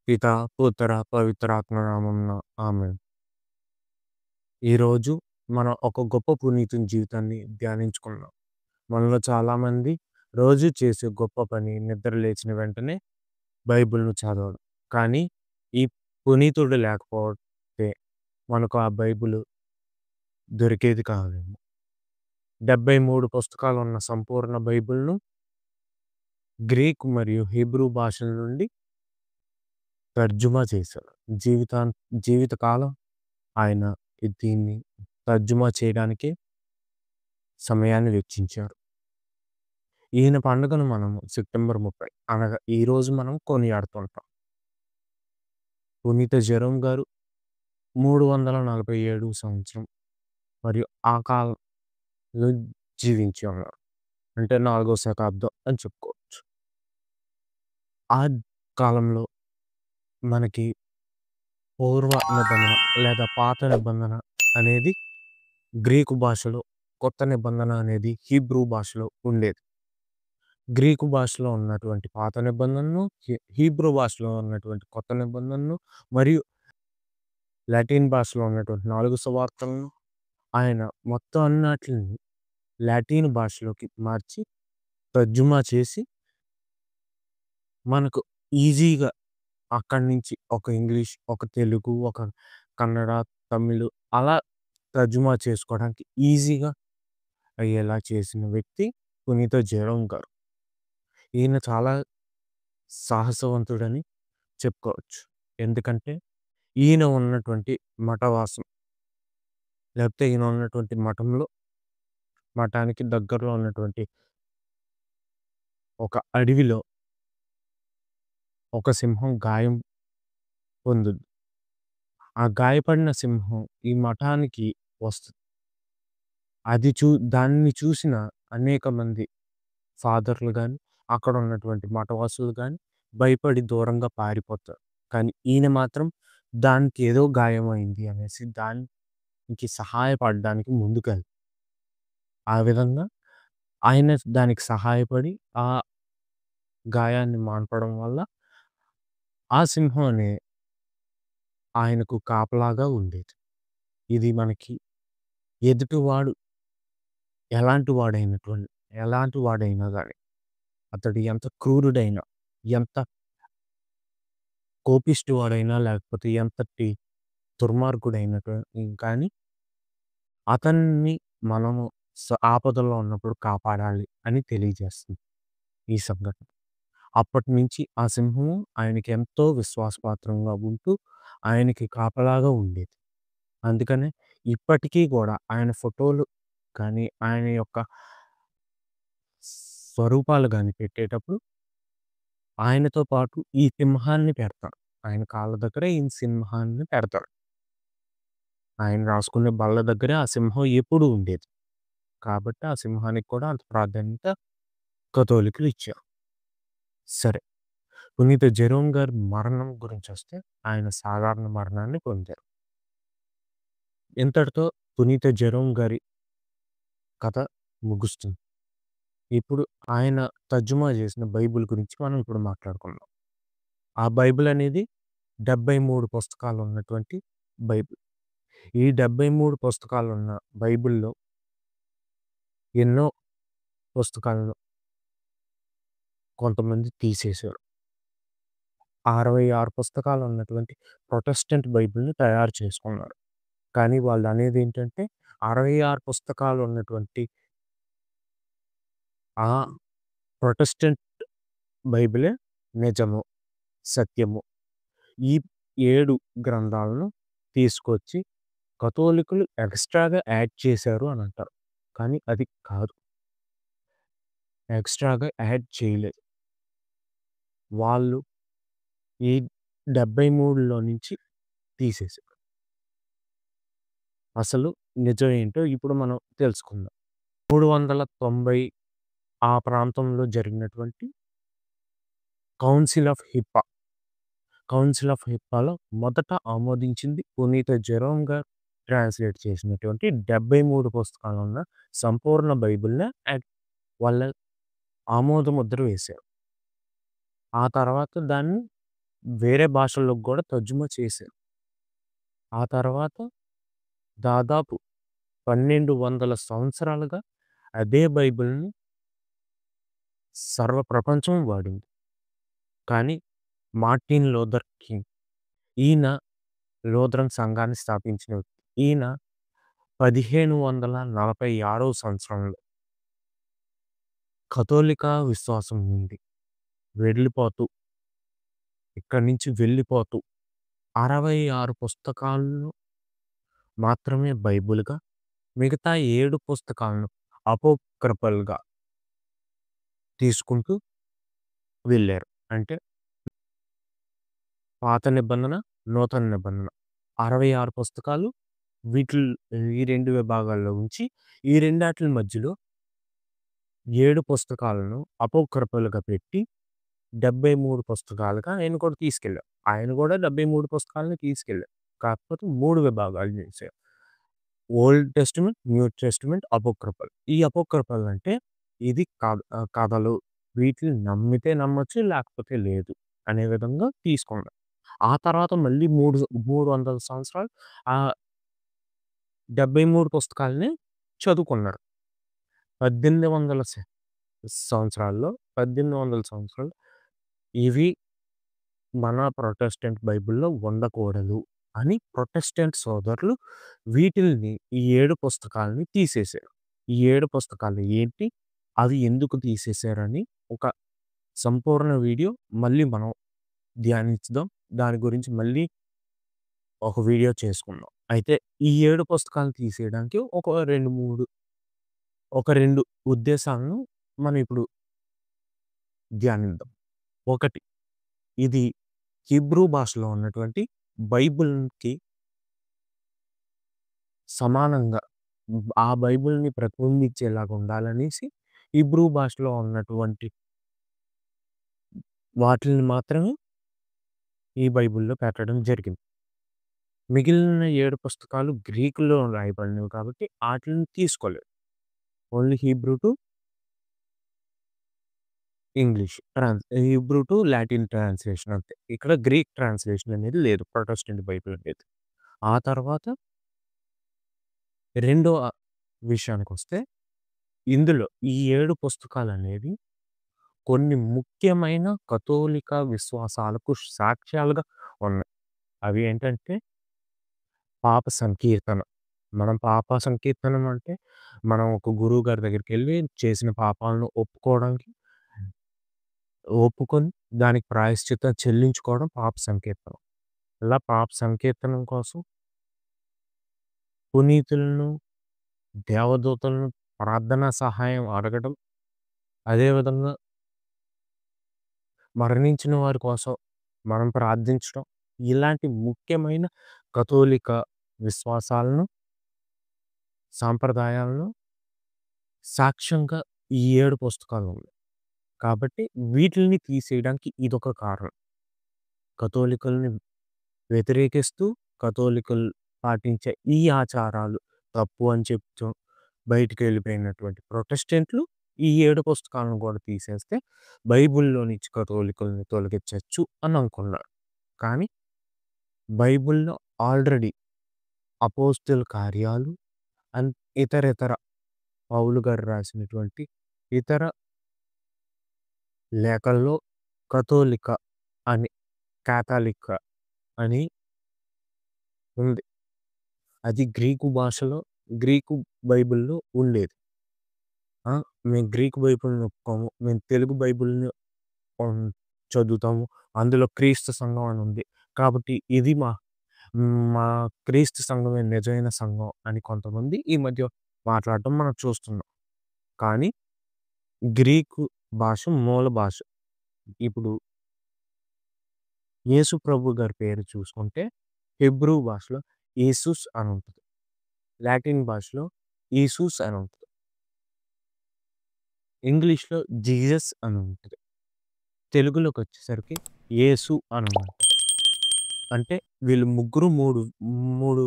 పితా, పుత్ర, పవిత్రాత్మ నామమున ఆమేన్. ఈరోజు మనం ఒక గొప్ప పునీతుని జీవితాన్ని ధ్యానించుకుందాం. మనలో చాలామంది రోజు చేసే గొప్ప పని నిద్ర లేచిన వెంటనే బైబిల్‌ను చదవడం. కానీ ఈ పునీతుడు లేకపోతే మనకు ఆ బైబిలు దొరికేది కాదేమో. 73 పుస్తకాలున్న సంపూర్ణ బైబిల్‌ను గ్రీక్ మరియు హీబ్రూ భాషల నుండి తర్జుమా చేశారు. జీవితకాలం ఆయన దీన్ని తర్జుమా చేయడానికే సమయాన్ని వెచ్చించారు. ఈయన పండుగను మనము సెప్టెంబర్ 30 అనగా ఈరోజు మనం కొనియాడుతుంటాం. పునీత జెరోమ్ గారు 347 సంవత్సరం మరియు ఆ కాలంలో జీవించి ఉన్నారు. అంటే 4వ శతాబ్దం అని చెప్పుకోవచ్చు. ఆ కాలంలో మనకి పూర్వ నిబంధన లేదా పాత నిబంధన అనేది గ్రీకు భాషలో, కొత్త నిబంధన అనేది హీబ్రూ భాషలో ఉండేది. గ్రీకు భాషలో ఉన్నటువంటి పాత నిబంధనను, హీబ్రూ భాషలో ఉన్నటువంటి కొత్త నిబంధనను మరియు లాటిన్ భాషలో ఉన్నటువంటి 4 సువార్తలను ఆయన మొత్తం అన్నిటిని లాటిన్ భాషలోకి మార్చి తర్జుమా చేసి మనకు ఈజీగా అక్కడి నుంచి ఒక ఇంగ్లీష్, ఒక తెలుగు, ఒక కన్నడ, తమిళ్ అలా తర్జుమా చేసుకోవడానికి ఈజీగా అయ్యేలా చేసిన వ్యక్తి పునీత జెరోమ్ గారు. ఈయన చాలా సాహసవంతుడని చెప్పుకోవచ్చు. ఎందుకంటే ఈయన ఉన్నటువంటి మఠవాసం లేకపోతే ఈయన ఉన్నటువంటి మఠానికి దగ్గరలో ఉన్నటువంటి ఒక అడవిలో ఒక సింహం గాయం పొందుద్ది. ఆ గాయపడిన సింహం ఈ మఠానికి వస్తది. దాన్ని చూసిన అనేక మంది ఫాదర్‌లు గాని, అక్కడ ఉన్నటువంటి మఠవాసులు గాని భయపడి దూరంగా పారిపోతారు. కానీ ఈయన మాత్రం దానికి ఏదో గాయమైంది అనేసి దానికి సహాయపడడానికి ముందుకెళ్తారు. ఆ విధంగా ఆయన దానికి సహాయపడి ఆ గాయాన్ని మాన్పడం వల్ల ఆ సింహం ఆయనకు కాపలాగా ఉండేది. ఇది మనకి ఎదుటివాడు ఎలాంటి వాడైనా గాని, అతడు ఎంత క్రూరుడైనా, ఎంత కోపిష్టివాడైనా, లేకపోతే ఎంతటి కానీ అతన్ని మనము ఆపదలో ఉన్నప్పుడు కాపాడాలి అని తెలియజేస్తుంది ఈ సంఘటన. అప్పటినుంచి ఆ సింహము ఆయనకి ఎంతో విశ్వాసపాత్రంగా ఉంటూ, ఆయనకి కాపలాగా ఉండేది. అందుకనే ఇప్పటికీ గూడా ఆయన ఫోటోలు కానీ, ఆయన యొక్క స్వరూపాలు గాని పెట్టేటప్పుడు ఆయనతో పాటు ఈ సింహాన్ని పెడతారు. ఆయన కాళ్ళ దగ్గర ఈ సింహాన్ని పెడతారు. ఆయన రాసుకునే బల్ల దగ్గరే ఆ సింహం ఎప్పుడూ ఉండేది. కాబట్టి ఆ సింహానికి కూడా అంత ప్రాధాన్యత కథోలికులు ఇచ్చారు. సరే. పునీత జెరోమ్ గారి మరణం గురించొస్తే ఆయన సాధారణ మరణాన్ని పొందారు. ఇంతటితో పునీత జెరోమ్ గారి కథ ముగుస్తుంది. ఇప్పుడు ఆయన తర్జుమా చేసిన బైబిల్ గురించి మనం ఇప్పుడు మాట్లాడుకుందాం. ఆ బైబిల్ అనేది 73 పుస్తకాలున్నటువంటి బైబిల్. ఈ 73 పుస్తకాలున్న బైబిల్‌లో ఎన్నో పుస్తకాలను కొంతమంది తీసేశారు. 66 పుస్తకాలున్నటువంటి ప్రొటెస్టెంట్ బైబిల్‌ని తయారు చేసుకున్నారు. కానీ వాళ్ళనేదేంటంటే 66 పుస్తకాలున్నటువంటి ఆ ప్రొటెస్టెంట్ బైబిలే నిజము, సత్యము. ఈ 7 గ్రంథాలను తీసుకొచ్చి కథోలికులు ఎక్స్‌ట్రాగా యాడ్ చేశారు అనంటారు. కానీ అది కాదు. ఎక్స్‌ట్రాగా యాడ్ చేయలేదు. వాళ్ళు ఈ 73లో నుంచి తీసేశారు. అసలు నిజం ఏంటో ఇప్పుడు మనం తెలుసుకుందాం. 390 ఆ ప్రాంతంలో జరిగినటువంటి council of HIPAA. Council of హిప్పాలో మొదట ఆమోదించింది పునీత జెరోమ్ గారు ట్రాన్స్‌లేట్ చేసినటువంటి 73 పుస్తకాలున్న సంపూర్ణ బైబిల్‌నే వాళ్ళ ఆమోద ముద్ర వేశారు. ఆ తర్వాత దాన్ని వేరే భాషల్లోకి గూడా తర్జుమా చేశారు. ఆ తర్వాత దాదాపు 1200 సంవత్సరాలుగా అదే బైబిల్‌ని సర్వ ప్రపంచం వాడింది. కానీ మార్టిన్ లూథర్ కింగ్ ఈయన లూథరన్ సంఘాన్ని స్థాపించిన వ్యక్తి. ఈయన 1546 సంవత్సరంలో కథోలిక విశ్వాసం నుండి వెళ్ళిపోతూ, ఇక్కడి నుంచి వెళ్ళిపోతూ 66 పుస్తకాలను మాత్రమే బైబిల్‌గా, మిగతా 7 పుస్తకాలను అపోక్రిఫల్‌గా తీసుకుంటూ వెళ్లారు. అంటే పాత నిబంధన, నూతన నిబంధన. 66 పుస్తకాలు వీటిల్ ఈ 2 విభాగాల్లో ఉంచి, ఈ రెండాటిల మధ్యలో 7 పుస్తకాలను అపోక్రిఫల్‌గా పెట్టి 73 పుస్తకాలుగా ఆయన కూడా తీసుకెళ్లారు. ఆయన కూడా 73 పుస్తకాలను తీసుకెళ్లారు. కాకపోతే 3 విభాగాలు చేశారు. Old testament, new testament, apocryphal. ఈ అపోక్రిఫల్ అంటే ఇది కథలు. వీటిని నమ్మితే నమ్మొచ్చు, లేకపోతే లేదు అనే విధంగా తీసుకున్నారు. ఆ తర్వాత మళ్ళీ 300 సంవత్సరాలు ఆ 73 పుస్తకాలనే చదువుకున్నారు. 1800 సంవత్సరాల్లో 1800 సంవత్సరాలు ఇవి మన ప్రొటెస్టెంట్ బైబిల్‌లో ఉండకూడదు అని ప్రొటెస్టెంట్ సోదరులు వీటిల్ని ఈ 7 పుస్తకాలని తీసేశారు. ఈ 7 పుస్తకాలు ఏంటి? అవి ఎందుకు తీసేశారని ఒక సంపూర్ణ వీడియో మళ్ళీ మనం ధ్యానించుదాం. దాని గురించి మళ్ళీ ఒక వీడియో చేసుకుందాం. అయితే ఈ 7 పుస్తకాలు తీసేయడానికి ఒక 2 ఉద్దేశాలను మనం ఇప్పుడు ధ్యానిద్దాం. ఒకటి, ఇది హీబ్రూ భాషలో ఉన్నటువంటి బైబిల్‌కి సమానంగా ఆ బైబిల్‌ని ప్రతిబింబించేలాగా ఉండాలనేసి హీబ్రూ భాషలో ఉన్నటువంటి వాటిల్ని మాత్రమే ఈ బైబిల్‌లో పెట్టడం జరిగింది. మిగిలిన 7 పుస్తకాలు గ్రీకులో రాయబడినవి కాబట్టి ఆటిల్ని తీసుకోలేదు. Only Hebrew to English Hebrew to Latin translation అంతే. ఇక్కడ గ్రీక్ ట్రాన్స్‌లేషన్ అనేది లేదు ప్రొటెస్టెంట్ బైబిల్ అనేది. ఆ తర్వాత రెండో విషయానికొస్తే ఇందులో ఈ 7 పుస్తకాలనేవి కొన్ని ముఖ్యమైన కథోలిక విశ్వాసాలకు సాక్ష్యాలుగా ఉన్నాయి. అవి ఏంటంటే పాప సంకీర్తన. మనం పాప సంకీర్తనం అంటే మనం ఒక గురువు గారి దగ్గరికెళ్ళి చేసిన పాపాలను ఒప్పుకొని దానికి ప్రాయశ్చిత్తం చెల్లించుకోవడం పాప సంకీర్తనం. ఇలా పాప సంకీర్తనం కోసం పునీతులను, దేవదూతలను ప్రార్థనా సహాయం అడగడం, అదేవిధంగా మరణించిన వారి కోసం మనం ప్రార్థించడం, ఇలాంటి ముఖ్యమైన కథోలిక విశ్వాసాలను, సాంప్రదాయాలను సాక్ష్యంగా ఈ 7 పుస్తకాలున్నాయి. కాబట్టి వీటిల్ని తీసేయడానికి ఇదొక కారణం. కథోలికల్ని వ్యతిరేకిస్తూ, కథోలికలు పాటించే ఈ ఆచారాలు తప్పు అని చెప్తూ బయటికెళ్ళిపోయినటువంటి ప్రొటెస్టెంట్లు ఈ 7 పుస్తకాలను కూడా తీసేస్తే బైబిల్‌లో నుంచి కథోలికల్ని తొలగించొచ్చు అని అనుకున్నారు. కానీ బైబిల్‌లో ఆల్రెడీ అపోస్తల కార్యాలు అండ్ ఇతరితర పౌలు గారు రాసినటువంటి ఇతర లేఖల్లో కథోలిక అని, కాథలిక్ అని ఉంది. అది గ్రీకు భాషలో, గ్రీకు బైబిల్‌లో ఉండేది. ఆ! మేము గ్రీకు బైబిల్‌ని ఒప్పుకోము. మేము తెలుగు బైబిల్‌ని హ్మ్, చదువుతాము. అందులో క్రీస్తు సంఘం అని ఉంది. కాబట్టి ఇది మా క్రీస్తు సంఘమే నిజమైన సంఘం అని కొంతమంది ఈ మధ్య మాట్లాడటం మనం చూస్తున్నాం. కానీ గ్రీకు భాష మూల భాష. ఇప్పుడు యేసు ప్రభు గారి పేరు చూసుకుంటే హెబ్రూ భాషలో యేసుస్ అని ఉంటది. లాటిన్ భాషలో యీసూస్ అని ఉంటది. ఇంగ్లీష్‌లో జీసస్ అని ఉంటది. తెలుగులోకొచ్చేసరికి యేసు అని ఉంటది. అంటే వీళ్ళు ముగ్గురు 3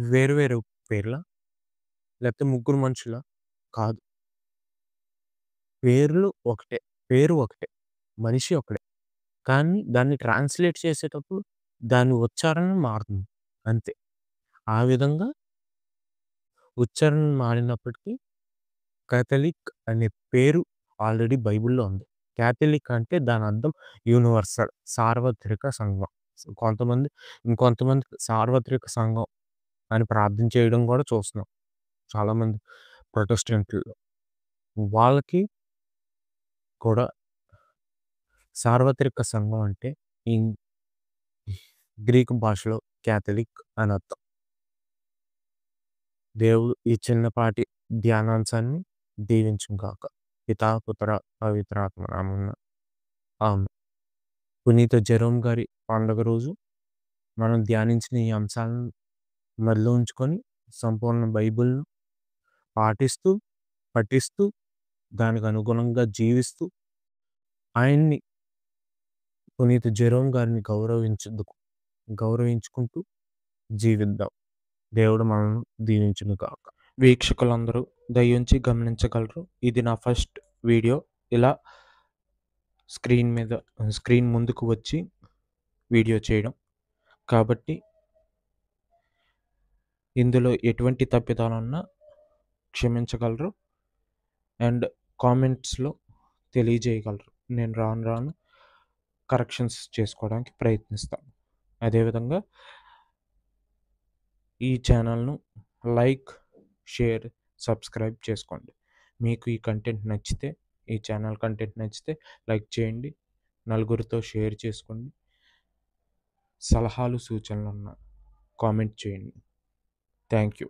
వేరు వేరు పేర్లా? లేకపోతే ముగ్గురు మనుషులా? కాదు. పేర్లు ఒకటే. పేరు ఒకటే. మనిషి ఒకడే. కానీ దాన్ని ట్రాన్స్‌లేట్ చేసేటప్పుడు దాని ఉచ్చారణ మారుతుంది. అంతే. ఆ విధంగా ఉచ్చారణ మారినప్పటికీ కాథలిక్ అనే పేరు ఆల్రెడీ బైబిల్‌లో ఉంది. కాథలిక్ అంటే దానర్థం యూనివర్సల్ సార్వత్రిక సంఘం. ఇంకొంతమంది సార్వత్రిక సంఘం అని ప్రార్థన చేయడం కూడా చూస్తున్నాం. చాలామంది ప్రొటెస్టెంట్‌ల్లో. వాళ్ళకి కూడా సార్వత్రిక సంఘం అంటే ఇన్ గ్రీకు భాషలో కాథలిక్ అనర్థం. దేవుడు ఈ చిన్నపాటి ధ్యానాంశాన్ని దీవించునుగాక. పితా, పుత్ర, పవిత్రాత్మ నామమున ఆమేన్. పునీత జెరోమ్ గారి పండుగ రోజు మనం ధ్యానించిన ఈ అంశాలను మదిలో ఉంచుకొని సంపూర్ణ బైబిల్‌ను పాటిస్తూ, పఠిస్తూ, దానికి అనుగుణంగా జీవిస్తూ, ఆయన్ని పునీత జెరోమ్ గారిని గౌరవించుకుంటూ జీవిద్దాం. దేవుడు మనల్ని దీవించునుగాక. వీక్షకులందరూ దయుంచి గమనించగలరు. ఇది నా ఫస్ట్ వీడియో ఇలా స్క్రీన్ ముందుకు వచ్చి వీడియో చేయడం. కాబట్టి ఇందులో ఎటువంటి తప్పిదాలున్నా క్షమించగలరు. అండ్ కామెంట్స్‌లో తెలియజేయగలరు. నేను రాను రాను కరెక్షన్స్ చేసుకోవడానికి ప్రయత్నిస్తాను. అదేవిధంగా ఈ ఛానల్‌ను లైక్, షేర్, సబ్స్క్రైబ్ చేసుకోండి. మీకు ఈ కంటెంట్ నచ్చితే, ఈ ఛానల్ కంటెంట్ నచ్చితే లైక్ చేయండి. నలుగురితో షేర్ చేసుకోండి. సలహాలు, సూచనలున్నా కామెంట్ చేయండి. Thank you.